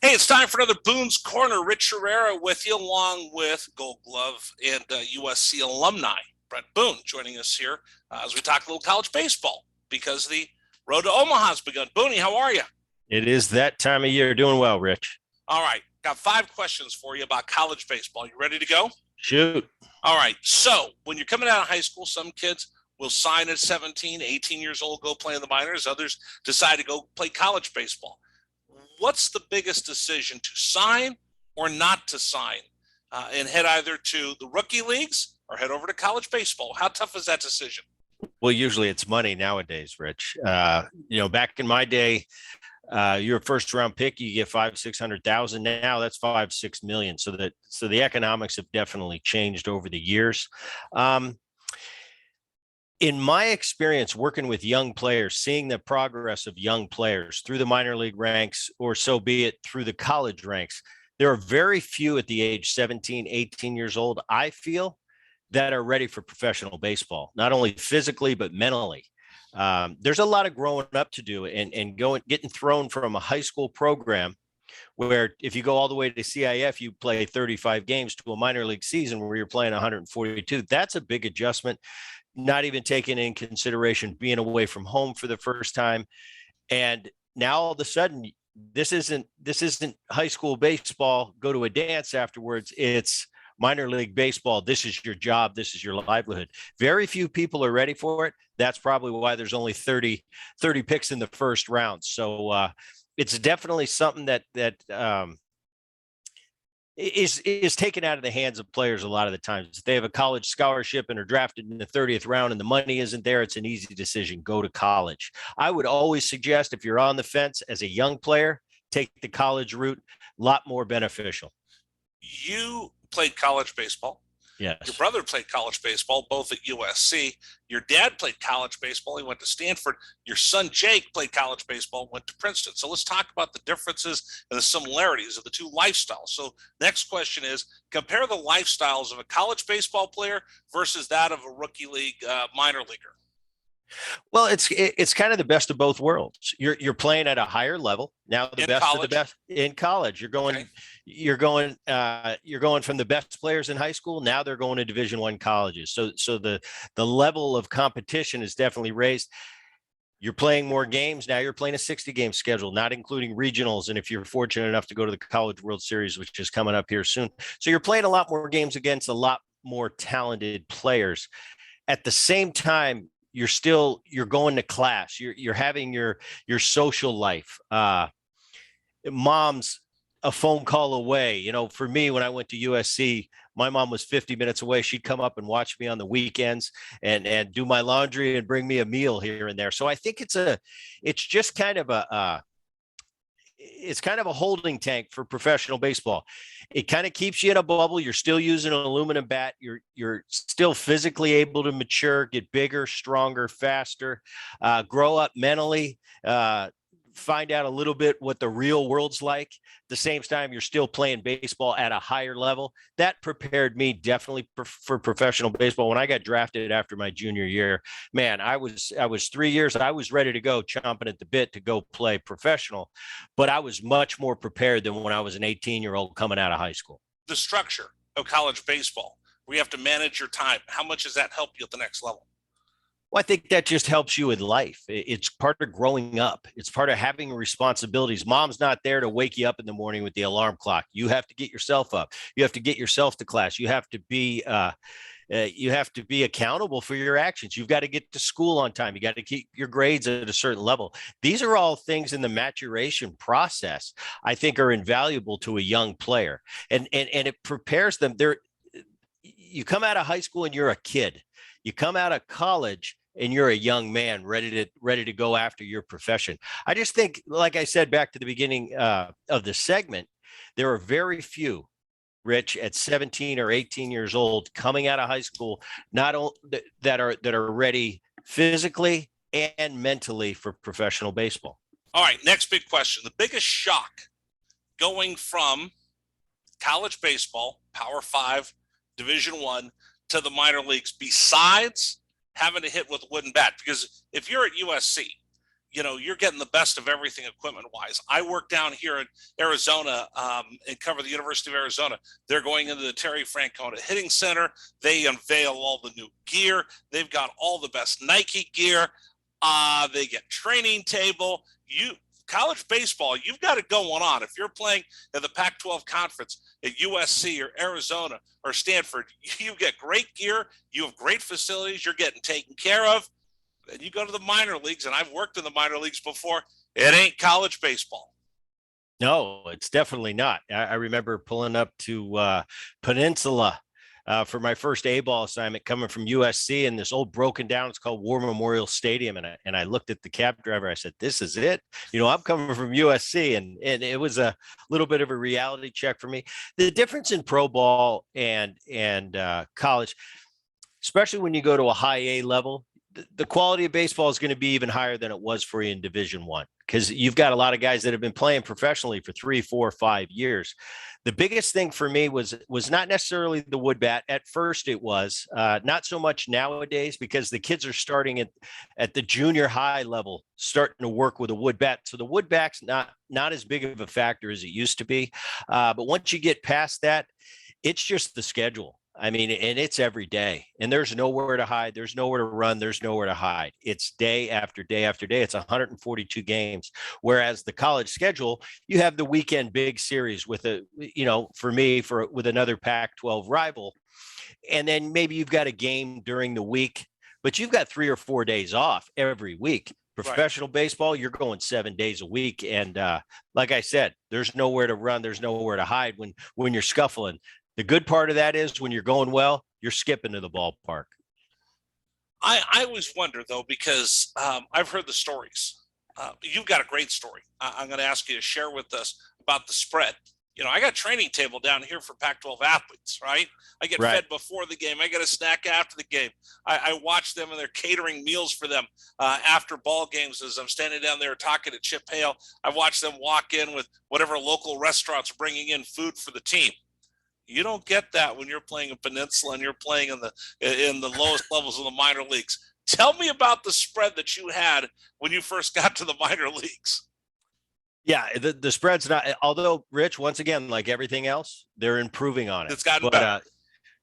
Hey, it's time for another Boone's Corner. Rich Herrera with you, along with Gold Glove and USC alumni Bret Boone joining us here as we talk a little college baseball because the road to Omaha has begun. Booney, how are you? It is that time of year. Doing well, Rich. All right, got 5 questions for you about college baseball. You ready to go? Shoot. All right, so when you're coming out of high school, some kids will sign at 17, 18 years old, go play in the minors. Others decide to go play college baseball. What's the biggest decision to sign or not to sign and head either to the rookie leagues or head over to college baseball? How tough is that decision? Well, usually it's money nowadays, Rich. Back in my day, you're a first round pick, you get 500,000, 600,000. Now that's 5, 6 million. So the economics have definitely changed over the years. In my experience working with young players, seeing the progress of young players through the minor league ranks, or so be it through the college ranks, there are very few at the age 17, 18 years old, I feel, that are ready for professional baseball, not only physically, but mentally. There's a lot of growing up to do and getting thrown from a high school program where if you go all the way to CIF, you play 35 games to a minor league season where you're playing 142. That's a big adjustment, not even taking in consideration being away from home for the first time. And now all of a sudden, this isn't high school baseball, go to a dance afterwards. It's minor league baseball. This is your job. This is your livelihood. Very few people are ready for it. That's probably why there's only 30 picks in the first round. So it's definitely something that is taken out of the hands of players a lot of the times. If they have a college scholarship and are drafted in the 30th round and the money isn't there, it's an easy decision. Go to college. I would always suggest, if you're on the fence as a young player, take the college route. A lot more beneficial. You played college baseball. Your Yes. brother played college baseball, both at USC. Your dad played college baseball. He went to Stanford. Your son, Jake, played college baseball, went to Princeton. So let's talk about the differences and the similarities of the two lifestyles. So, next question is compare the lifestyles of a college baseball player versus that of a rookie league minor leaguer Well, it's kind of the best of both worlds. You're playing at a higher level now. The in best of the college. best in college. Okay. You're going from the best players in high school. Now they're going to Division I colleges. So the level of competition is definitely raised. You're playing more games now. You're playing a 60 game schedule, not including regionals. And if you're fortunate enough to go to the College World Series, which is coming up here soon, so you're playing a lot more games against a lot more talented players. At the same time, you're going to class, you're having your social life. Mom's a phone call away. For me, when I went to USC, my mom was 50 minutes away. She'd come up and watch me on the weekends and do my laundry and bring me a meal here and there. So I think it's just kind of a holding tank for professional baseball. It kind of keeps you in a bubble. You're still using an aluminum bat. You're still physically able to mature, get bigger, stronger, faster, grow up mentally, find out a little bit what the real world's like. At the same time, you're still playing baseball at a higher level. That prepared me definitely for professional baseball. When I got drafted after my junior year, man, I was 3 years. I was ready to go, chomping at the bit to go play professional, but I was much more prepared than when I was an 18-year-old coming out of high school. The structure of college baseball, where you have to manage your time, how much does that help you at the next level? Well, I think that just helps you in life. It's part of growing up. It's part of having responsibilities. Mom's not there to wake you up in the morning with the alarm clock. You have to get yourself up. You have to get yourself to class. You have to be accountable for your actions. You've got to get to school on time. You got to keep your grades at a certain level. These are all things in the maturation process I think are invaluable to a young player, and it prepares them. You come out of high school and you're a kid. You come out of college and you're a young man ready to go after your profession. I just think, like I said back to the beginning of the segment, there are very few, Rich, at 17 or 18 years old coming out of high school, not only that are ready physically and mentally for professional baseball. All right, next big question. The biggest shock going from college baseball, Power Five, Division I, to the minor leagues, besides having to hit with a wooden bat? Because if you're at USC you're getting the best of everything equipment wise. I work down here in Arizona and cover the University of Arizona. They're going into the Terry Francona Hitting Center. They unveil all the new gear. They've got all the best Nike gear. They get training table. College baseball, you've got it going on. If you're playing in the Pac-12 conference at USC or Arizona or Stanford, you get great gear. You have great facilities. You're getting taken care of. And you go to the minor leagues, and I've worked in the minor leagues before. It ain't college baseball. No, it's definitely not. I remember pulling up to Peninsula for my first A-ball assignment coming from USC, and this old broken down, it's called War Memorial Stadium. And I looked at the cab driver. I said, this is it. I'm coming from USC, and it was a little bit of a reality check for me. The difference in pro ball and college, especially when you go to a high A level, the quality of baseball is going to be even higher than it was for you in Division I, because you've got a lot of guys that have been playing professionally for 3, 4, 5 years. The biggest thing for me was not necessarily the wood bat. At first it was not so much nowadays, because the kids are starting at the junior high level, starting to work with a wood bat. So the wood bat's not as big of a factor as it used to be. But once you get past that, it's just the schedule. I mean, and it's every day, and there's nowhere to hide. There's nowhere to run. There's nowhere to hide. It's day after day after day. It's 142 games. Whereas the college schedule, you have the weekend big series with with another Pac-12 rival. And then maybe you've got a game during the week, but you've got 3 or 4 days off every week. Professional baseball, you're going 7 days a week. And like I said, there's nowhere to run. There's nowhere to hide when you're scuffling. The good part of that is when you're going well, you're skipping to the ballpark. I always wonder, though, because I've heard the stories. You've got a great story. I'm going to ask you to share with us about the spread. I got a training table down here for Pac-12 athletes, right? I get fed before the game. I get a snack after the game. I watch them, and they're catering meals for them after ball games as I'm standing down there talking to Chip Hale. I watch them walk in with whatever local restaurants bringing in food for the team. You don't get that when you're playing in Peninsula and you're playing in the lowest levels of the minor leagues. Tell me about the spread that you had when you first got to the minor leagues. Yeah, the spread's not, although, Rich, once again, like everything else, they're improving on it. It's gotten better.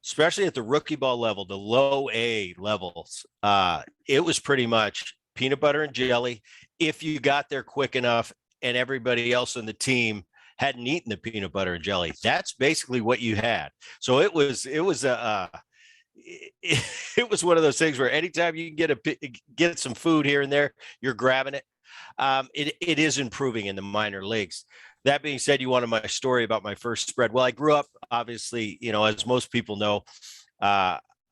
Especially at the rookie ball level, the low A levels, it was pretty much peanut butter and jelly if you got there quick enough and everybody else on the team hadn't eaten the peanut butter and jelly. That's basically what you had. So it was one of those things where anytime you can get some food here and there, you're grabbing it. It is improving in the minor leagues. That being said, you wanted my story about my first spread. Well, I grew up, obviously, as most people know,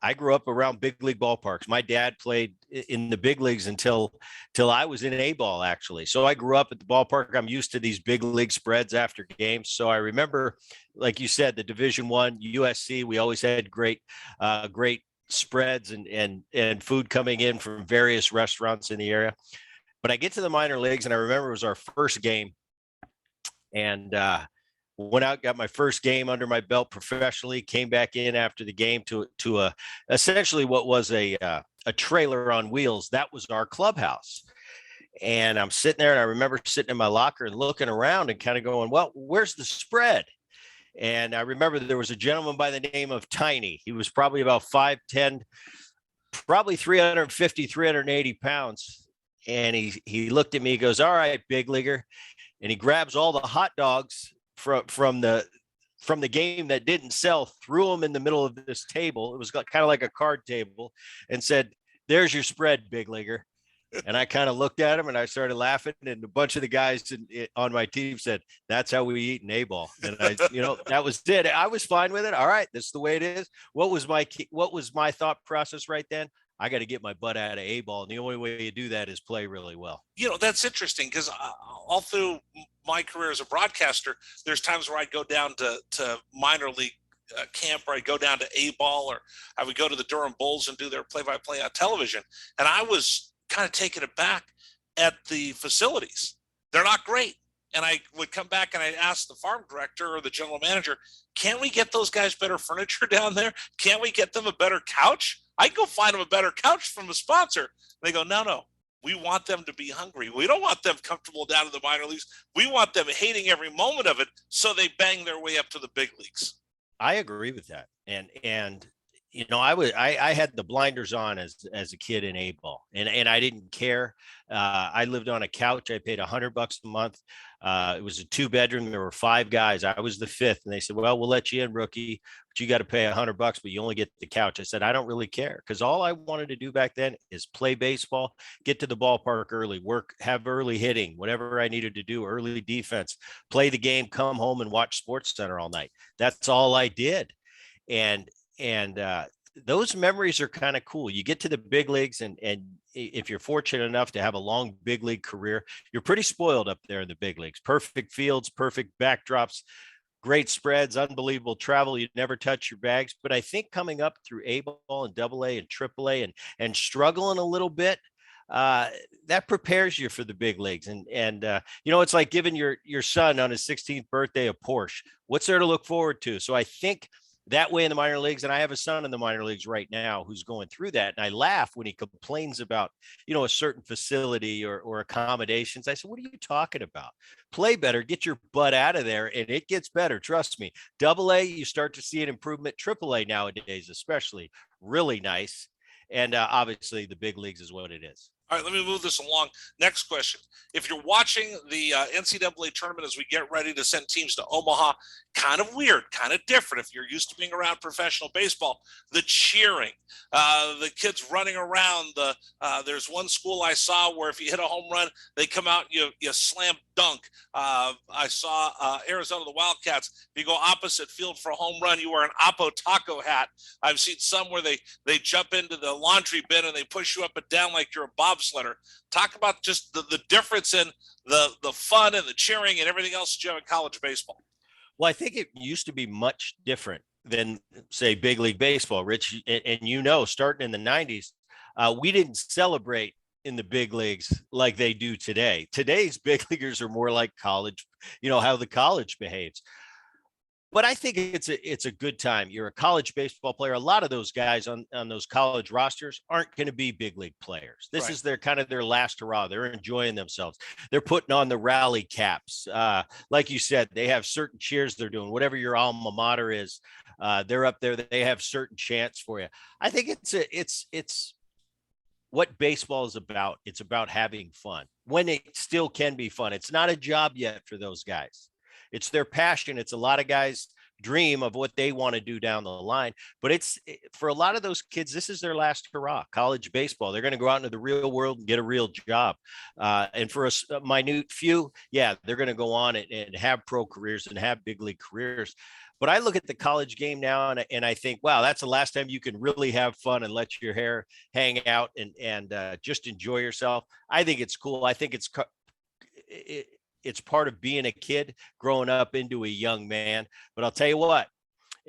I grew up around big league ballparks. My dad played in the big leagues until I was in A-ball, actually. So I grew up at the ballpark. I'm used to these big league spreads after games. So I remember, like you said, the Division I, USC, we always had great spreads and food coming in from various restaurants in the area. But I get to the minor leagues, and I remember it was our first game. And went out, got my first game under my belt professionally, came back in after the game to essentially what was a trailer on wheels. That was our clubhouse. And I'm sitting there, and I remember sitting in my locker and looking around and kind of going, well, where's the spread? And I remember there was a gentleman by the name of Tiny. He was probably about 5'10", probably 350, 380 pounds. And he looked at me, he goes, all right, big leaguer. And he grabs all the hot dogs from the game that didn't sell, threw them in the middle of this table. It was kind of like a card table, and said, there's your spread, big leaguer. And I kind of looked at him and I started laughing. And a bunch of the guys on my team said, that's how we eat in A-ball. And that was it. I was fine with it. All right, that's the way it is. What was my thought process right then? I got to get my butt out of A-ball. And the only way you do that is play really well. That's interesting, because all through my career as a broadcaster, there's times where I'd go down to minor league camp, or I'd go down to A-ball, or I would go to the Durham Bulls and do their play-by-play on television. And I was kind of taken aback at the facilities. They're not great. And I would come back and I'd ask the farm director or the general manager, can't we get those guys better furniture down there? Can't we get them a better couch? I'd go find them a better couch from a sponsor. They go, no, We want them to be hungry. We don't want them comfortable down in the minor leagues. We want them hating every moment of it so they bang their way up to the big leagues. I agree with that. And I had the blinders on as a kid in A-ball, and I didn't care. I lived on a couch. I paid $100 a month. It was a 2-bedroom. There were 5 guys. I was the 5th, and they said, "Well, we'll let you in, rookie, but you got to pay $100, but you only get the couch." I said, "I don't really care," because all I wanted to do back then is play baseball, get to the ballpark early, work, have early hitting, whatever I needed to do, early defense, play the game, come home and watch Sports Center all night. That's all I did. And those memories are kind of cool. You get to the big leagues, and if you're fortunate enough to have a long big league career, you're pretty spoiled up there in the big leagues. Perfect fields, perfect backdrops, great spreads, unbelievable travel. You never touch your bags. But I think coming up through A-ball and AA and AAA and struggling a little bit, that prepares you for the big leagues. And it's like giving your son on his 16th birthday a Porsche. What's there to look forward to? So I think that way in the minor leagues, and I have a son in the minor leagues right now who's going through that, and I laugh when he complains about a certain facility or accommodations. I said, "What are you talking about? Play better, get your butt out of there, and it gets better. Trust me. AA, you start to see an improvement. AAA nowadays, especially, really nice, and obviously the big leagues is what it is." All right, let me move this along. Next question. If you're watching the NCAA tournament as we get ready to send teams to Omaha, kind of weird, kind of different. If you're used to being around professional baseball, the cheering, the kids running around. There's one school I saw where if you hit a home run, they come out and you slam dunk. I saw Arizona, the Wildcats. If you go opposite field for a home run, you wear an Apo Taco hat. I've seen some where they jump into the laundry bin and they push you up and down like you're a bobsledder. Talk about just the difference in the fun and the cheering and everything else that you have in college baseball. Well, I think it used to be much different than, say, big league baseball, Rich. And starting in the 90s, we didn't celebrate in the big leagues like they do today. Today's big leaguers are more like college, how the college behaves. But I think it's a good time. You're a college baseball player. A lot of those guys on those college rosters aren't going to be big league players. This is their kind of their last hurrah. They're enjoying themselves. They're putting on the rally caps. Like you said, they have certain cheers they're doing. Whatever your alma mater is, they're up there. They have certain chants for you. I think it's what baseball is about. It's about having fun when it still can be fun. It's not a job yet for those guys. It's their passion. It's a lot of guys' dream of what they want to do down the line. But it's for a lot of those kids, this is their last hurrah, college baseball. They're going to go out into the real world and get a real job. And for a minute few, they're going to go on and have pro careers and have big league careers. But I look at the college game now and I think, wow, that's the last time you can really have fun and let your hair hang out and just enjoy yourself. I think it's cool. I think it's part of being a kid growing up into a young man. But I'll tell you what,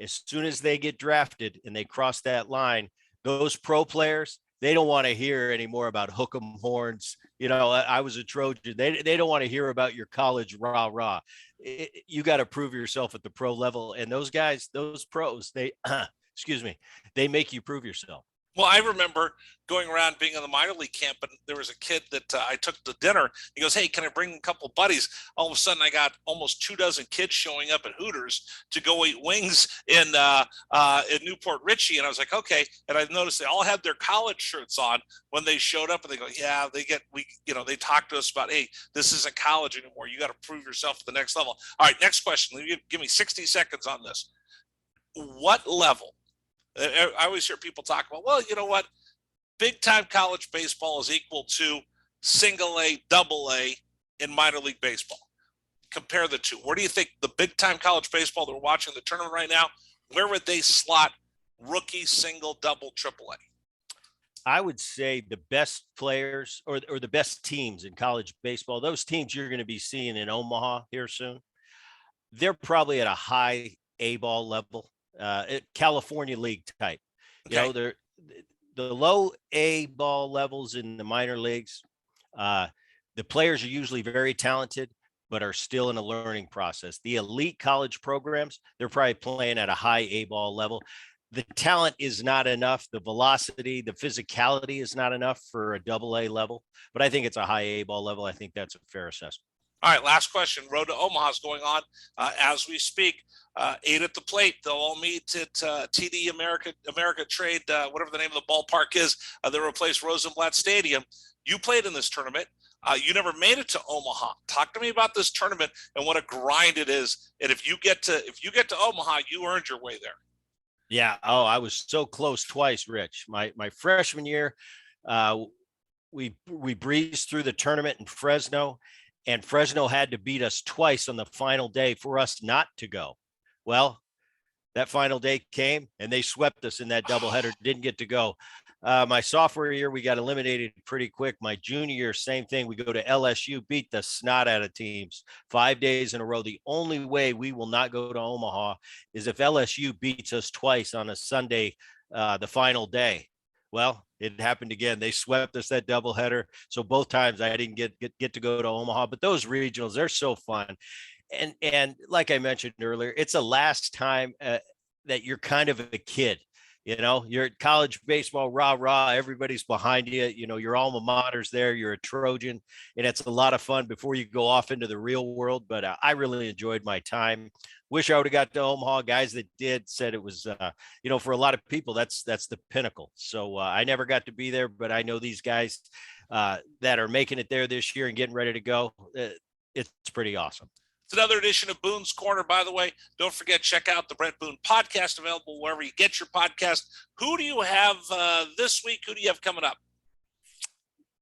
as soon as they get drafted and they cross that line, those pro players, they don't want to hear anymore about hook 'em horns. I was a Trojan. They don't want to hear about your college rah. You got to prove yourself at the pro level. And those guys, those pros, they, they make you prove yourself. Well, I remember going around being in the minor league camp, and there was a kid that I took to dinner. He goes, "Hey, can I bring a couple of buddies?" All of a sudden, I got almost 24 kids showing up at Hooters to go eat wings in Newport Richie, and I was like, "Okay." And I noticed they all had their college shirts on when they showed up, and they go, "Yeah, they talk to us about, hey, this isn't college anymore. You got to prove yourself at the next level." All right, next question. Give me 60 seconds on this. What level? I always hear people talk about, well, you know what? Big time college baseball is equal to single A, double A in minor league baseball. Compare the two. Where do you think the big time college baseball that we're watching the tournament right now, where would they slot rookie, single, double, triple A? I would say the best players or the best teams in college baseball, those teams you're going to be seeing in Omaha here soon, they're probably at a high A-ball level. California League type. Okay. They're the low A ball levels in the minor leagues. The players are usually very talented, but are still in a learning process. The elite college programs, they're probably playing at a high A ball level. the talent is not enough. The velocity, the physicality is not enough for a AA level, but I think it's a high A ball level. I think that's a fair assessment. All right, last question. Road to Omaha is going on as we speak. 8 at the plate. They'll all meet at TD America Trade, whatever the name of the ballpark is. They replace Rosenblatt Stadium. You played in this tournament. You never made it to Omaha. Talk to me about this tournament and what a grind it is. And if you get to Omaha, you earned your way there. Yeah. Oh, I was so close twice, Rich. My freshman year, we breezed through the tournament in Fresno, and Fresno had to beat us twice on the final day for us not to go. Well, that final day came and they swept us in that doubleheader. Didn't get to go. My sophomore year, we got eliminated pretty quick. My junior year, same thing. We go to LSU, beat the snot out of teams 5 days in a row. The only way we will not go to Omaha is if LSU beats us twice on a Sunday, the final day. Well, it happened again. They swept us that doubleheader. So both times I didn't get to go to Omaha, but those regionals, they're so fun. And like I mentioned earlier, it's a last time that you're kind of a kid. You know, you're at college baseball, rah. Everybody's behind you. You know, your alma mater's there. You're a Trojan, and it's a lot of fun before you go off into the real world. But I really enjoyed my time. Wish I would have got to Omaha. Guys that did said it was, for a lot of people, that's the pinnacle. So I never got to be there, but I know these guys that are making it there this year and getting ready to go. It's pretty awesome. It's another edition of Boone's Corner, by the way. Don't forget, check out the Bret Boone podcast, available wherever you get your podcast. Who do you have this week? Who do you have coming up?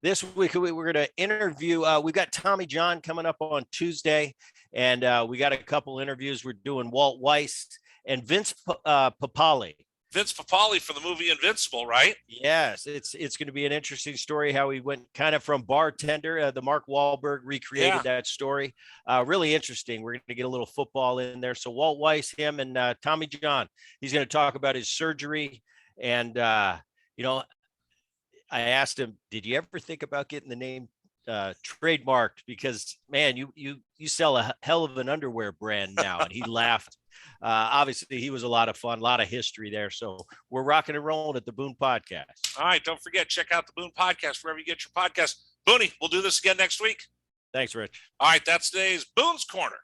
This week, we're going to interview. We've got Tommy John coming up on Tuesday, and we got a couple interviews. We're doing Walt Weiss and Vince Papale. Vince Papale for the movie Invincible, right? Yes, it's going to be an interesting story how he went kind of from bartender. The Mark Wahlberg recreated that story. Really interesting. We're going to get a little football in there. So Walt Weiss, him, and Tommy John. He's going to talk about his surgery. And, I asked him, did you ever think about getting the name trademarked? Because, man, you sell a hell of an underwear brand now. And he laughed. Obviously, he was a lot of fun, a lot of history there. So we're rocking and rolling at the Boone Podcast. All right. Don't forget, check out the Boone Podcast wherever you get your podcast. Booney, we'll do this again next week. Thanks, Rich. All right. That's today's Boone's Corner.